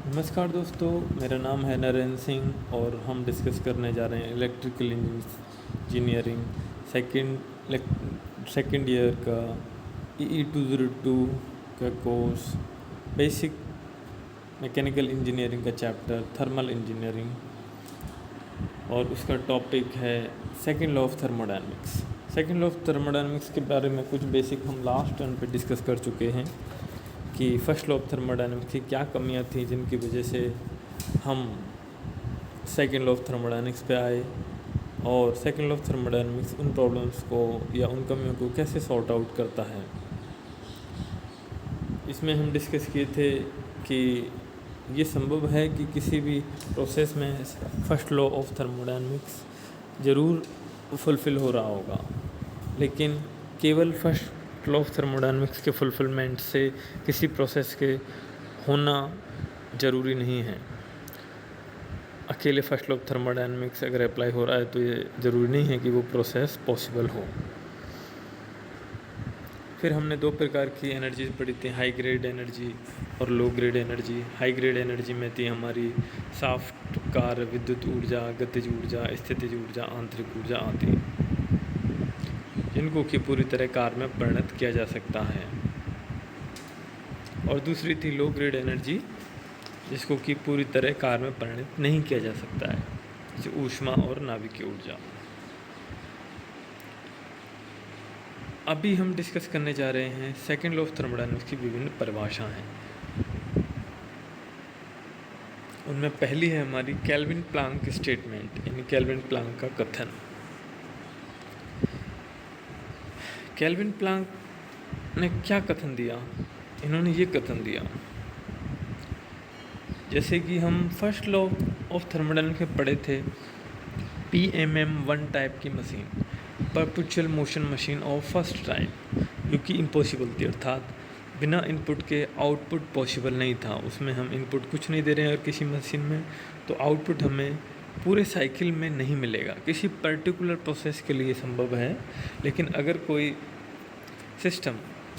नमस्कार दोस्तों, मेरा नाम है नरेंद्र सिंह और हम डिस्कस करने जा रहे हैं इलेक्ट्रिकल इंजीनियरिंग सेकेंड ईयर का EE 202 का कोर्स बेसिक मैकेनिकल इंजीनियरिंग का चैप्टर थर्मल इंजीनियरिंग, और उसका टॉपिक है second law of thermodynamics. Second law of thermodynamics के बारे में कुछ बेसिक हम लास्ट टर्न पे डिस्कस कर चुके हैं कि फर्स्ट लॉ ऑफ थर्मोडायनेमिक्स की क्या कमियां थी जिनकी वजह से हम सेकेंड लॉ ऑफ थर्मोडायनेमिक्स पे आए, और सेकेंड लॉ ऑफ थर्मोडायनेमिक्स उन प्रॉब्लम्स को या उन कमियों को कैसे सॉर्ट आउट करता है। इसमें हम डिस्कस किए थे कि ये संभव है कि किसी भी प्रोसेस में फर्स्ट लॉ ऑफ थर्मोडायनेमिक्स ज़रूर फुलफ़िल हो रहा होगा, लेकिन केवल फर्स्ट लॉ ऑफ थर्मोडायनेमिक्स के फुलफिलमेंट से किसी प्रोसेस के होना ज़रूरी नहीं है। अकेले फर्स्ट लॉ ऑफ थर्मोडायनेमिक्स अगर अप्लाई हो रहा है तो ये ज़रूरी नहीं है कि वो प्रोसेस पॉसिबल हो। फिर हमने दो प्रकार की एनर्जीज पढ़ी थी, हाई ग्रेड एनर्जी और low grade energy. High grade energy में थी हमारी सॉफ्ट कार्य, विद्युत ऊर्जा, गतिज ऊर्जा, स्थितिज ऊर्जा, आंतरिक ऊर्जा आदि, जिनको कि पूरी तरह कार्य में परिणत किया जा सकता है। और दूसरी थी लो ग्रेड एनर्जी, जिसको कि पूरी तरह कार्य में परिणत नहीं किया जा सकता है, जैसे ऊष्मा और नाभिकीय ऊर्जा। अभी हम डिस्कस करने जा रहे हैं सेकेंड लॉ ऑफ थर्मोडायनेमिक्स की विभिन्न परिभाषाएं हैं। उनमें पहली है हमारी केल्विन प्लांक स्टेटमेंट, यानी केल्विन प्लांक का कथन। केल्विन प्लांक ने क्या कथन दिया? इन्होंने ये कथन दिया, जैसे कि हम फर्स्ट लॉ ऑफ थर्मोडायनेमिक्स में पढ़े थे, PMM1 टाइप की machine, perpetual motion machine of first type, जो कि इम्पॉसिबल थी, अर्थात बिना इनपुट के आउटपुट पॉसिबल नहीं था। उसमें हम इनपुट कुछ नहीं दे रहे हैं और किसी मशीन में, तो आउटपुट हमें पूरे साइकिल में नहीं मिलेगा। किसी पर्टिकुलर प्रोसेस के लिए संभव है, लेकिन अगर कोई सिस्टम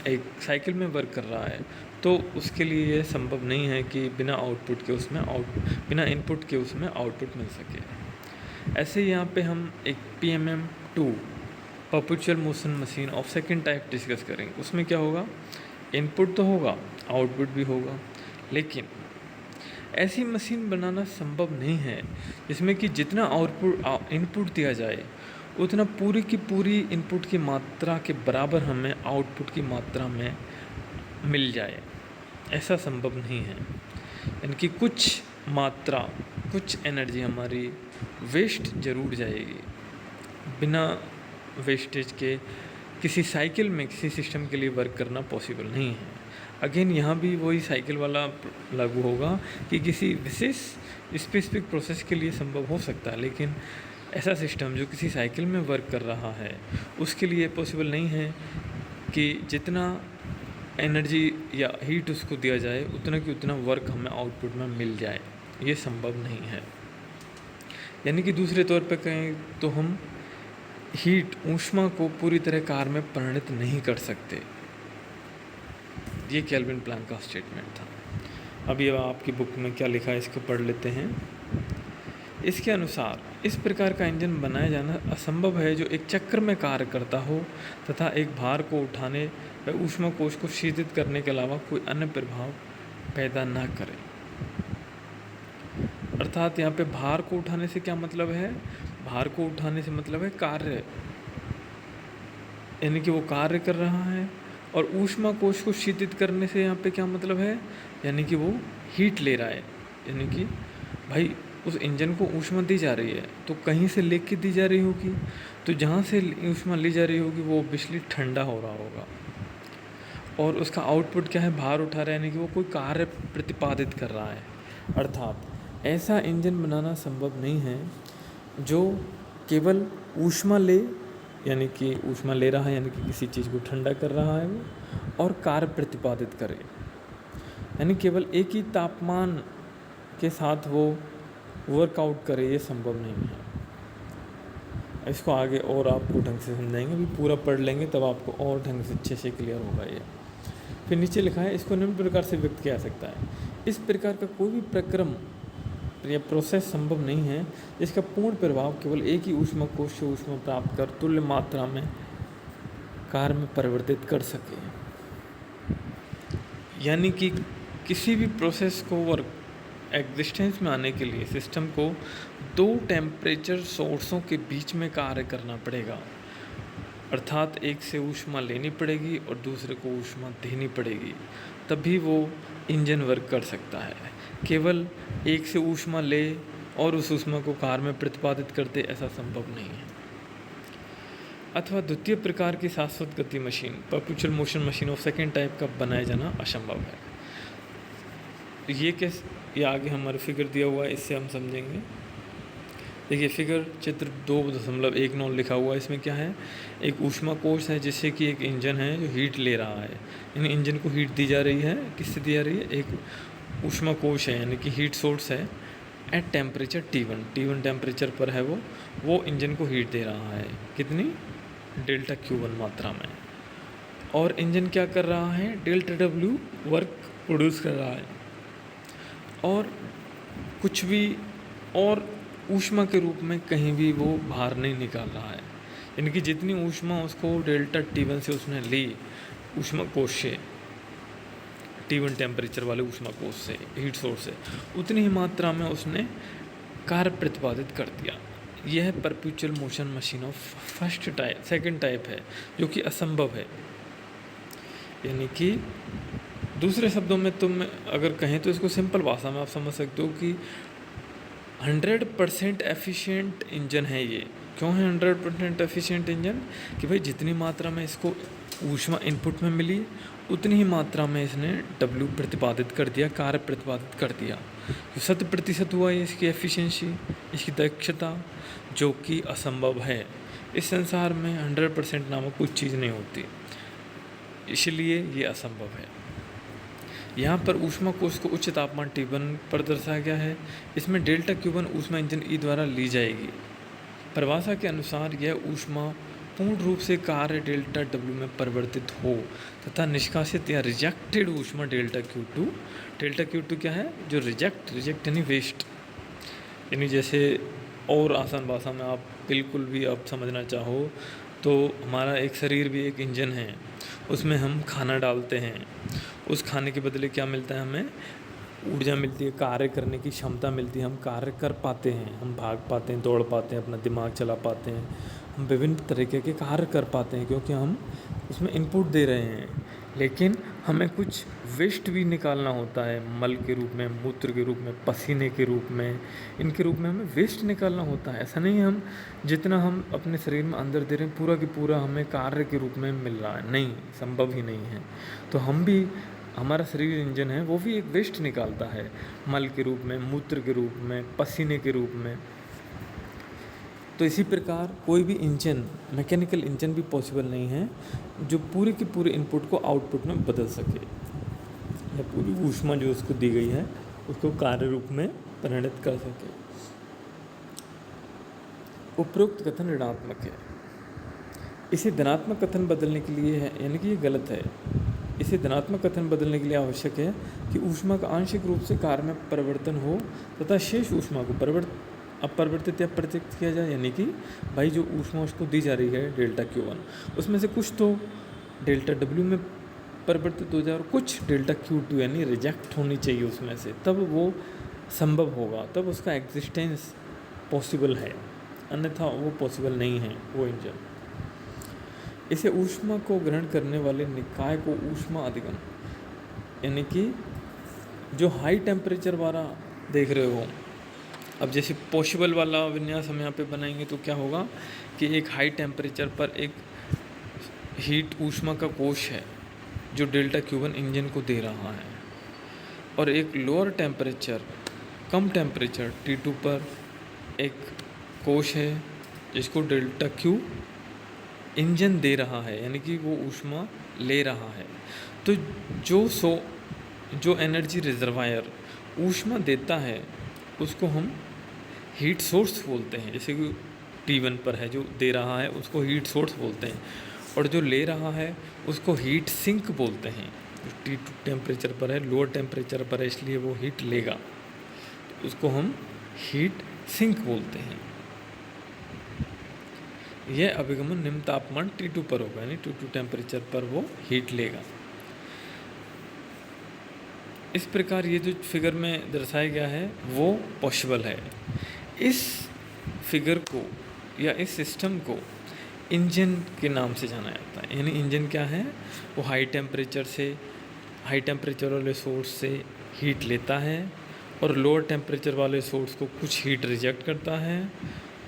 एक साइकिल में वर्क कर रहा है तो उसके लिए ये संभव नहीं है कि बिना आउटपुट के उसमें बिना इनपुट के उसमें आउटपुट मिल सके। ऐसे यहाँ पे हम एक PMM2 perpetual motion machine of second type discuss करेंगे। उसमें क्या होगा, इनपुट तो होगा, आउटपुट भी होगा, लेकिन ऐसी मशीन बनाना संभव नहीं है जिसमें कि जितना आउटपुट इनपुट दिया जाए उतना पूरी की पूरी इनपुट की मात्रा के बराबर हमें आउटपुट की मात्रा में मिल जाए। ऐसा संभव नहीं है, यानी कि कुछ मात्रा, कुछ एनर्जी हमारी वेस्ट ज़रूर जाएगी। बिना वेस्टेज के किसी साइकिल में किसी सिस्टम के लिए वर्क करना पॉसिबल नहीं है। अगेन यहाँ भी वही साइकिल वाला लागू होगा कि किसी विशेष स्पेसिफिक प्रोसेस के लिए संभव हो सकता है, लेकिन ऐसा सिस्टम जो किसी साइकिल में वर्क कर रहा है उसके लिए पॉसिबल नहीं है कि जितना एनर्जी या हीट उसको दिया जाए उतना कि उतना वर्क हमें आउटपुट में मिल जाए। ये संभव नहीं है। यानी कि दूसरे तौर पर कहें तो हम हीट, ऊष्मा को पूरी तरह कार्य में परिणत नहीं कर सकते। ये केल्विन प्लांक का स्टेटमेंट था। अभी आपकी बुक में क्या लिखा है इसको पढ़ लेते हैं। इसके अनुसार इस प्रकार का इंजन बनाया जाना असंभव है जो एक चक्र में कार्य करता हो तथा एक भार को उठाने व ऊष्मा कोश को शीतलित करने के अलावा कोई अन्य प्रभाव पैदा ना करे। अर्थात यहाँ पे भार को उठाने से क्या मतलब है? भार को उठाने से मतलब है कार्य, यानी कि वो कार्य कर रहा है। और ऊष्मा कोश को शीतलित करने से यहाँ पे क्या मतलब है? यानी कि वो हीट ले रहा है। यानी कि भाई उस इंजन को ऊष्मा दी जा रही है तो कहीं से लेके दी जा रही होगी, तो जहाँ से ऊष्मा ली जा रही होगी वो ऑब्वियसली ठंडा हो रहा होगा, और उसका आउटपुट क्या है? भार उठा रहा है, यानी कि वो कोई कार्य प्रतिपादित कर रहा है। अर्थात ऐसा इंजन बनाना संभव नहीं है जो केवल ऊष्मा ले, यानी कि ऊष्मा ले रहा है, यानी कि किसी चीज़ को ठंडा कर रहा है वो, और कार्य प्रतिपादित करे, यानी केवल एक ही तापमान के साथ वो वर्कआउट करे। ये संभव नहीं है। इसको आगे और आपको ढंग से समझाएंगे, अभी पूरा पढ़ लेंगे तब आपको और ढंग से अच्छे से क्लियर होगा ये। फिर नीचे लिखा है, इसको निम्न प्रकार से व्यक्त किया जा सकता है इस प्रकार का कोई भी प्रक्रम या प्रोसेस संभव नहीं है जिसका पूर्ण प्रभाव केवल एक ही ऊष्मा कोश से ऊष्मा प्राप्त कर तुल्य मात्रा में कार्य में परिवर्तित कर सके। यानी कि किसी भी प्रोसेस को वर्क एग्जिस्टेंस में आने के लिए सिस्टम को दो टेम्परेचर सोर्सों के बीच में कार्य करना पड़ेगा, अर्थात एक से ऊष्मा लेनी पड़ेगी और दूसरे को ऊष्मा देनी पड़ेगी, तभी वो इंजन वर्क कर सकता है। केवल एक से ऊष्मा ले और उस ऊष्मा को कार्य में प्रतिपादित करते, ऐसा संभव नहीं है। अथवा द्वितीय प्रकार की शाश्वत गति machine perpetual motion machine of second type का बनाया जाना असंभव है। ये आगे हमारा फिगर दिया हुआ है, इससे हम समझेंगे। देखिए फिगर चित्र 2.19 लिखा हुआ है। इसमें क्या है, एक ऊष्मा कोश है जिससे कि एक इंजन है जो हीट ले रहा है। यानी इंजन को हीट दी जा रही है, किससे दी जा रही है, एक ऊष्मा कोश है यानी कि हीट सोर्स है एट टेम्परेचर T1 टेम्परेचर पर है वो इंजन को हीट दे रहा है। कितनी, डेल्टा Q1 मात्रा में। और इंजन क्या कर रहा है, डेल्टा W वर्क प्रोड्यूस कर रहा है और कुछ भी और ऊष्मा के रूप में कहीं भी वो बाहर नहीं निकाल रहा है। यानी कि जितनी ऊष्मा उसको डेल्टा T1 से उसने ली ऊष्मा कोश से, T1 टेम्परेचर वाले ऊष्मा कोश से, हीट सोर्स से, उतनी ही मात्रा में उसने कार्य प्रतिपादित कर दिया। यह perpetual motion machine of second type है, जो कि असंभव है। यानी कि दूसरे शब्दों में तुम अगर कहें तो इसको सिंपल भाषा में आप समझ सकते हो कि 100% एफिशिएंट इंजन है ये। क्यों है 100% एफिशिएंट इंजन, कि भाई जितनी मात्रा में इसको ऊष्मा इनपुट में मिली उतनी ही मात्रा में इसने W प्रतिपादित कर दिया, कार्य प्रतिपादित कर दिया। तो 100% हुआ ये इसकी एफिशिएंसी, इसकी दक्षता, जो कि असंभव है। इस संसार में 100% नामक कुछ चीज़ नहीं होती, इसलिए ये असंभव है। यहाँ पर ऊष्मा कोश को उच्च तापमान T1 पर दर्शाया गया है। इसमें डेल्टा Q1 ऊष्मा इंजन E द्वारा ली जाएगी। परिभाषा के अनुसार यह ऊष्मा पूर्ण रूप से कार्य डेल्टा W में परिवर्तित हो तथा निष्कासित या रिजेक्टेड ऊष्मा डेल्टा Q2 क्या है, जो रिजेक्ट यानी वेस्ट। यानी जैसे और आसान भाषा में आप बिल्कुल भी आप समझना चाहो तो हमारा एक शरीर भी एक इंजन है, उसमें हम खाना डालते हैं, उस खाने के बदले क्या मिलता है, हमें ऊर्जा मिलती है, कार्य करने की क्षमता मिलती है, हम कार्य कर पाते हैं, हम भाग पाते हैं, दौड़ पाते हैं, अपना दिमाग चला पाते हैं, हम विभिन्न तरीके के कार्य कर पाते हैं क्योंकि हम उसमें इनपुट दे रहे हैं। लेकिन हमें कुछ वेस्ट भी निकालना होता है, मल के रूप में, मूत्र के रूप में, पसीने के रूप में, इनके रूप में हमें वेस्ट निकालना होता है। ऐसा नहीं है हम जितना हम अपने शरीर में अंदर दे रहे हैं पूरा की पूरा हमें कार्य के रूप में मिल रहा है, नहीं, संभव ही नहीं है। तो हम भी, हमारा शरीर इंजन है, वो भी एक वेस्ट निकालता है, मल के रूप में, मूत्र के रूप में, पसीने के रूप में। तो इसी प्रकार कोई भी इंजन, मैकेनिकल इंजन भी पॉसिबल नहीं है जो पूरे के पूरे इनपुट को आउटपुट में बदल सके, या पूरी ऊष्मा जो उसको दी गई है उसको कार्य रूप में परिणत कर सके। उपरोक्त कथन ऋणात्मक है। इसे धनात्मक कथन बदलने के लिए है, यानी कि ये गलत है। इसे धनात्मक कथन बदलने के लिए आवश्यक है कि ऊष्मा का आंशिक रूप से कार्य में परिवर्तन हो तथा शेष ऊष्मा को अपरिवर्तित या प्रतिक्रिया किया जाए। यानी कि भाई जो ऊष्मा उसको दी जा रही है डेल्टा Q1, उसमें से कुछ तो डेल्टा W में परिवर्तित हो जाए और कुछ डेल्टा Q2 यानी रिजेक्ट होनी चाहिए उसमें से, तब वो संभव होगा, तब उसका एग्जिस्टेंस पॉसिबल है, अन्यथा वो पॉसिबल नहीं है वो इंजन। इसे ऊष्मा को ग्रहण करने वाले निकाय को ऊष्मा अधिगम, यानी कि जो हाई टेम्परेचर वाला देख रहे हो, अब जैसे पॉसिबल वाला विन्यास हम यहाँ पे बनाएंगे तो क्या होगा कि एक हाई टेम्परेचर पर एक हीट ऊष्मा का कोश है जो डेल्टा Q1 इंजन को दे रहा है, और एक लोअर टेम्परेचर, कम टेम्परेचर T2 पर एक कोश है जिसको डेल्टा Q इंजन दे रहा है, यानी कि वो ऊष्मा ले रहा है। तो जो एनर्जी रिजर्वायर ऊष्मा देता है उसको हम हीट सोर्स बोलते हैं। जैसे कि T1 पर है जो दे रहा है उसको हीट सोर्स बोलते हैं, और जो ले रहा है उसको हीट सिंक बोलते हैं। T2 टेम्परेचर पर है, लोअर टेम्परेचर पर है, इसलिए वो हीट लेगा, तो उसको हम हीट सिंक बोलते हैं। यह अभिगमन निम्न तापमान T2 पर होगा, यानी T2 टेम्परेचर पर वो हीट लेगा। इस प्रकार ये जो फिगर में दर्शाया गया है वो पॉसिबल है। इस फिगर को या इस सिस्टम को इंजन के नाम से जाना जाता है। यानी इंजन क्या है, वो हाई टेम्परेचर वाले सोर्स से हीट लेता है और लोअर टेम्परेचर वाले सोर्स को कुछ हीट रिजेक्ट करता है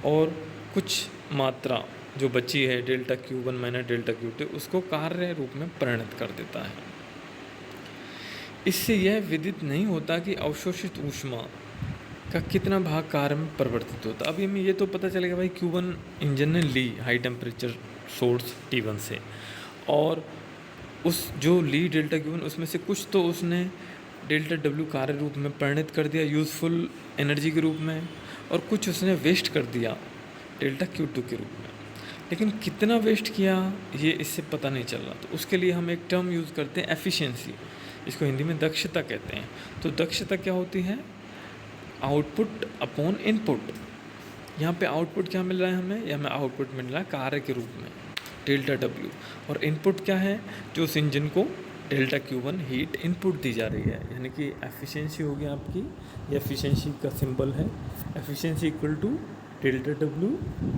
और कुछ मात्रा जो बची है delta Q1 minus delta Q2 उसको कार्य रूप में परिणत कर देता है। इससे यह विदित नहीं होता कि अवशोषित ऊष्मा का कितना भाग कार्य में परिवर्तित होता। अभी हमें ये तो पता चलेगा भाई Q1 इंजन ने ली हाई टेम्परेचर सोर्स T1 से, और उस जो ली डेल्टा Q1 उसमें से कुछ तो उसने डेल्टा W कार्य रूप में परिणत कर दिया यूज़फुल एनर्जी के रूप में, और कुछ उसने वेस्ट कर दिया डेल्टा Q2 के रूप में। लेकिन कितना वेस्ट किया ये इससे पता नहीं चल रहा, तो उसके लिए हम एक टर्म यूज़ करते हैं एफिशिएंसी, इसको हिंदी में दक्षता कहते हैं। तो दक्षता क्या होती है, आउटपुट अपॉन इनपुट। यहाँ पे आउटपुट क्या मिल रहा है हमें, या हमें आउटपुट मिल रहा है कार्य के रूप में डेल्टा W, और इनपुट क्या है, जो उस इंजन को डेल्टा Q1 हीट इनपुट दी जा रही है, यानी कि एफिशिएंसी होगी आपकी। ये एफिशिएंसी का सिंबल है, efficiency equal to delta W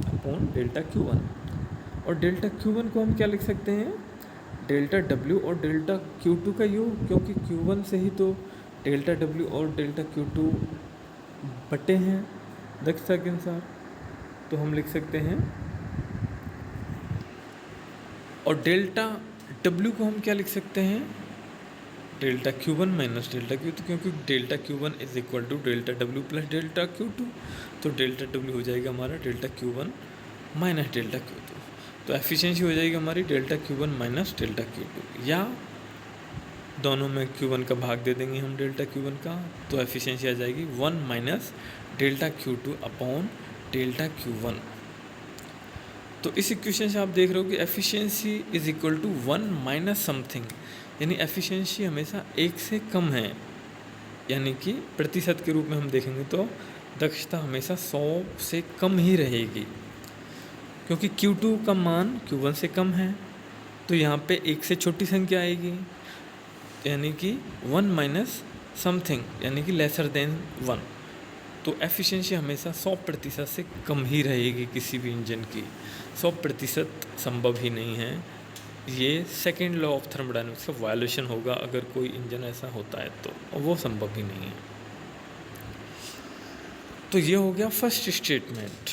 upon delta Q1। और डेल्टा Q1 को हम क्या लिख सकते हैं, डेल्टा W और डेल्टा Q2 का योग, क्योंकि Q1 से ही तो डेल्टा W और डेल्टा Q2 बटे हैं दक्षता के अनुसार, तो हम लिख सकते हैं। और डेल्टा W को हम क्या लिख सकते हैं, delta Q1 minus delta Q2, क्योंकि delta Q1 is equal to delta W plus delta Q2, तो डेल्टा W हो जाएगा हमारा delta Q1 minus delta Q2। तो एफिशिएंसी हो जाएगी हमारी delta Q1 minus delta Q2, या दोनों में Q1 का भाग दे देंगे हम डेल्टा Q1 का, तो एफिशिएंसी आ जाएगी 1 minus delta Q2 upon delta Q1। तो इस इक्वेशन से आप देख रहे हो कि efficiency is equal to 1 minus something, यानी एफिशिएंसी हमेशा 1 से कम है, यानी कि प्रतिशत के रूप में हम देखेंगे तो दक्षता हमेशा 100 से कम ही रहेगी, क्योंकि Q2 का मान Q1 से कम है, तो यहाँ पे 1 से छोटी संख्या आएगी, यानी कि 1 माइनस समथिंग, यानी कि लेसर देन 1। तो एफिशिएंसी हमेशा 100% से कम ही रहेगी किसी भी इंजन की, 100% संभव ही नहीं है। ये सेकेंड लॉ ऑफ थर्मोडायनामिक्स का वायलेशन होगा अगर कोई इंजन ऐसा होता है तो, और वो संभव ही नहीं है। तो ये हो गया फर्स्ट स्टेटमेंट।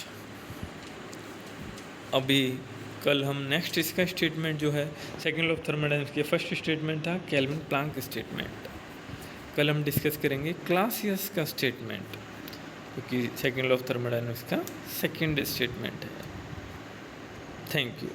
अभी कल हम नेक्स्ट इसका स्टेटमेंट जो है सेकेंड लॉ ऑफ थर्मोडायनामिक्स के फर्स्ट स्टेटमेंट था केल्विन प्लांक स्टेटमेंट। कल हम डिस्कस करेंगे क्लासियस का स्टेटमेंट, क्योंकि सेकेंड लॉ ऑफ थर्मोडायनामिक्स का सेकेंड स्टेटमेंट है। Thank you.